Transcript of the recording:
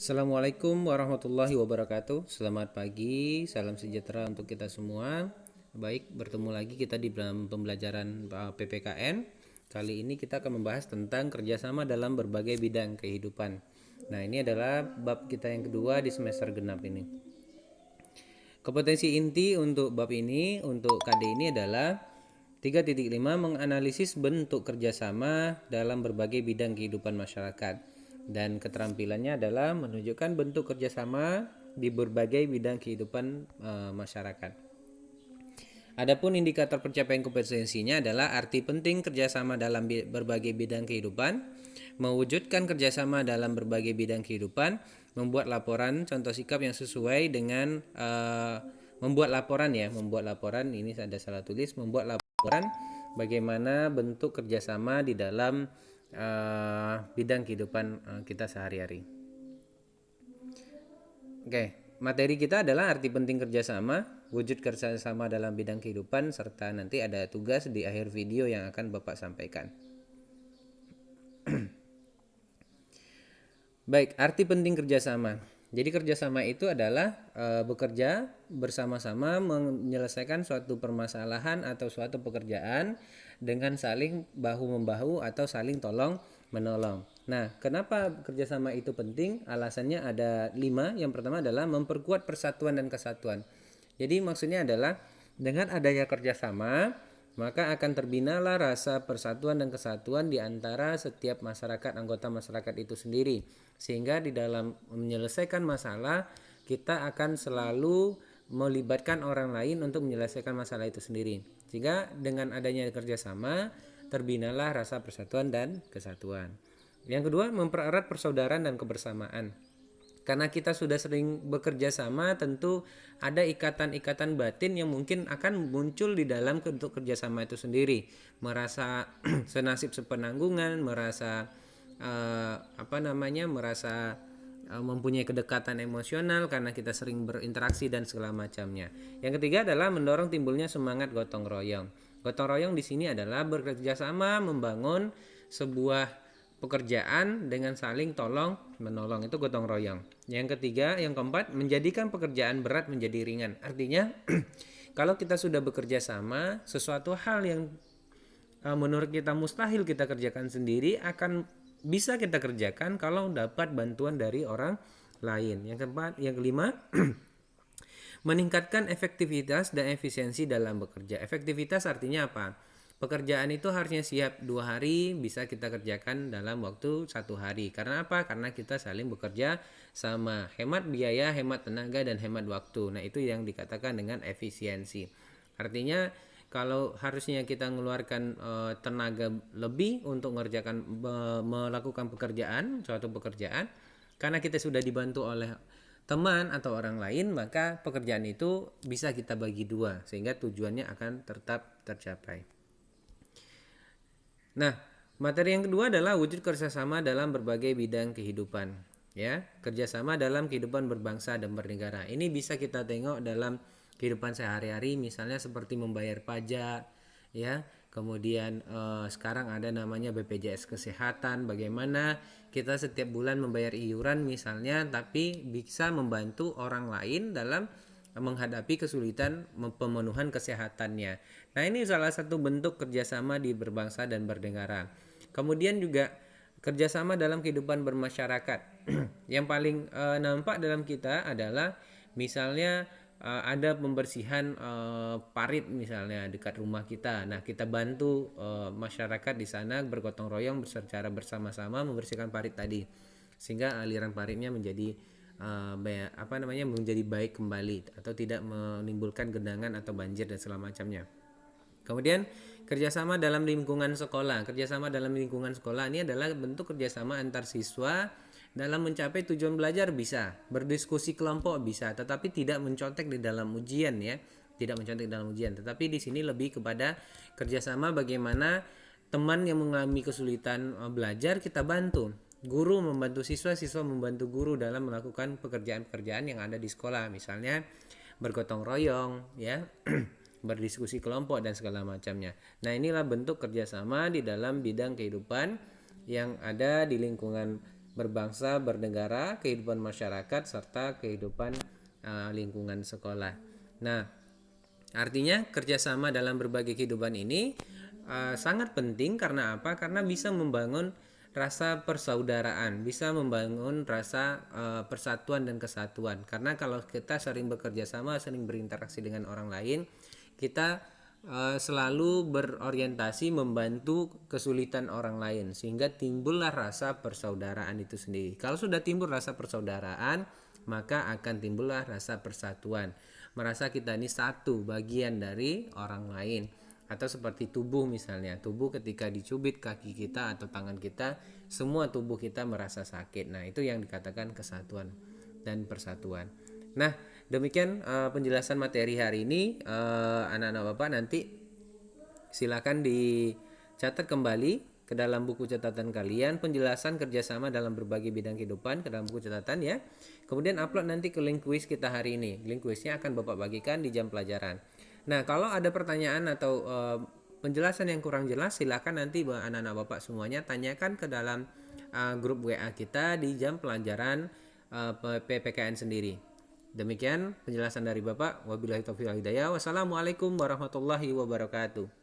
Assalamualaikum warahmatullahi wabarakatuh. Selamat pagi, salam sejahtera untuk kita semua. Baik, bertemu lagi kita di dalam pembelajaran PPKN. Kali ini kita akan membahas tentang kerjasama dalam berbagai bidang kehidupan. Nah, ini adalah bab kita yang kedua di semester genap ini. Kompetensi inti untuk bab ini, untuk KD ini adalah 3.5 menganalisis bentuk kerjasama dalam berbagai bidang kehidupan masyarakat. Dan keterampilannya adalah menunjukkan bentuk kerjasama di berbagai bidang kehidupan masyarakat. Adapun indikator pencapaian kompetensinya adalah arti penting kerjasama dalam berbagai bidang kehidupan, mewujudkan kerjasama dalam berbagai bidang kehidupan, membuat laporan contoh sikap yang sesuai dengan membuat laporan ini ada salah tulis, membuat laporan bagaimana bentuk kerjasama di dalam bidang kehidupan kita sehari-hari. Oke, materi kita adalah arti penting kerjasama, wujud kerjasama dalam bidang kehidupan, serta nanti ada tugas di akhir video yang akan Bapak sampaikan. Baik, arti penting kerjasama. Jadi kerjasama itu adalah bekerja bersama-sama menyelesaikan suatu permasalahan atau suatu pekerjaan dengan saling bahu-membahu atau saling tolong-menolong. Nah, kenapa kerjasama itu penting? Alasannya ada 5. Yang pertama adalah memperkuat persatuan dan kesatuan. Jadi maksudnya adalah dengan adanya kerjasama, maka akan terbinalah rasa persatuan dan kesatuan di antara setiap masyarakat, anggota masyarakat itu sendiri. Sehingga di dalam menyelesaikan masalah, kita akan selalu melibatkan orang lain untuk menyelesaikan masalah itu sendiri. Sehingga dengan adanya kerjasama, terbinalah rasa persatuan dan kesatuan. Yang kedua, mempererat persaudaraan dan kebersamaan. Karena kita sudah sering bekerja sama, tentu ada ikatan-ikatan batin yang mungkin akan muncul di dalam bentuk kerjasama itu sendiri. Merasa senasib sepenanggungan, merasa merasa mempunyai kedekatan emosional karena kita sering berinteraksi dan segala macamnya. Yang ketiga adalah mendorong timbulnya semangat gotong royong. Gotong royong di sini adalah bekerja sama membangun sebuah pekerjaan dengan saling tolong menolong, itu gotong royong. Yang ketiga, yang keempat, menjadikan pekerjaan berat menjadi ringan. Artinya kalau kita sudah bekerja sama, sesuatu hal yang menurut kita mustahil kita kerjakan sendiri akan bisa kita kerjakan kalau dapat bantuan dari orang lain. Yang keempat, yang kelima, meningkatkan efektivitas dan efisiensi dalam bekerja. Efektivitas artinya apa? Pekerjaan itu harusnya siap 2 hari, bisa kita kerjakan dalam waktu 1 hari. Karena apa? Karena kita saling bekerja sama. Hemat biaya, hemat tenaga, dan hemat waktu. Nah, itu yang dikatakan dengan efisiensi. Artinya kalau harusnya kita mengeluarkan tenaga lebih untuk melakukan pekerjaan, suatu pekerjaan, karena kita sudah dibantu oleh teman atau orang lain, maka pekerjaan itu bisa kita bagi 2 sehingga tujuannya akan tetap tercapai. Nah, materi yang kedua adalah wujud kerjasama dalam berbagai bidang kehidupan. Ya, kerjasama dalam kehidupan berbangsa dan bernegara. Ini bisa kita tengok dalam kehidupan sehari-hari, misalnya seperti membayar pajak, ya. Kemudian sekarang ada namanya BPJS Kesehatan. Bagaimana kita setiap bulan membayar iuran misalnya, tapi bisa membantu orang lain dalam menghadapi kesulitan pemenuhan kesehatannya. Nah, ini salah satu bentuk kerjasama di berbangsa dan bernegara. Kemudian juga kerjasama dalam kehidupan bermasyarakat. Yang paling nampak dalam kita adalah misalnya ada pembersihan parit misalnya dekat rumah kita. Nah, kita bantu masyarakat di sana bergotong royong secara bersama-sama membersihkan parit tadi, sehingga aliran paritnya menjadi menjadi baik kembali atau tidak menimbulkan genangan atau banjir dan segala macamnya. Kemudian kerjasama dalam lingkungan sekolah. Kerjasama dalam lingkungan sekolah ini adalah bentuk kerjasama antar siswa dalam mencapai tujuan belajar, bisa berdiskusi kelompok, bisa, tetapi tidak mencontek di dalam ujian, ya, tidak mencontek dalam ujian. Tetapi di sini lebih kepada kerjasama bagaimana teman yang mengalami kesulitan belajar kita bantu. Guru membantu siswa, siswa membantu guru dalam melakukan pekerjaan-pekerjaan yang ada di sekolah, misalnya bergotong royong, ya, berdiskusi kelompok dan segala macamnya. Nah, inilah bentuk kerjasama di dalam bidang kehidupan yang ada di lingkungan berbangsa, bernegara, kehidupan masyarakat, serta kehidupan lingkungan sekolah. Nah, artinya kerjasama dalam berbagai kehidupan ini sangat penting karena apa? Karena bisa membangun rasa persaudaraan, bisa membangun rasa persatuan dan kesatuan. Karena kalau kita sering bekerja sama, sering berinteraksi dengan orang lain, kita selalu berorientasi membantu kesulitan orang lain, sehingga timbullah rasa persaudaraan itu sendiri. Kalau sudah timbul rasa persaudaraan, maka akan timbullah rasa persatuan, merasa kita ini satu bagian dari orang lain. Atau seperti tubuh misalnya, tubuh ketika dicubit kaki kita atau tangan kita, semua tubuh kita merasa sakit. Nah, itu yang dikatakan kesatuan dan persatuan. Nah, demikian penjelasan materi hari ini, anak-anak Bapak. Nanti silakan dicatat kembali ke dalam buku catatan kalian penjelasan kerjasama dalam berbagai bidang kehidupan ke dalam buku catatan ya. Kemudian upload nanti ke link kuis kita hari ini. Link kuisnya akan Bapak bagikan di jam pelajaran. Nah, kalau ada pertanyaan atau penjelasan yang kurang jelas, silakan nanti anak-anak Bapak semuanya tanyakan ke dalam grup WA kita di jam pelajaran PPKN sendiri. Demikian penjelasan dari Bapak. Wabillahi taufiq wal hidayah. Wassalamualaikum warahmatullahi wabarakatuh.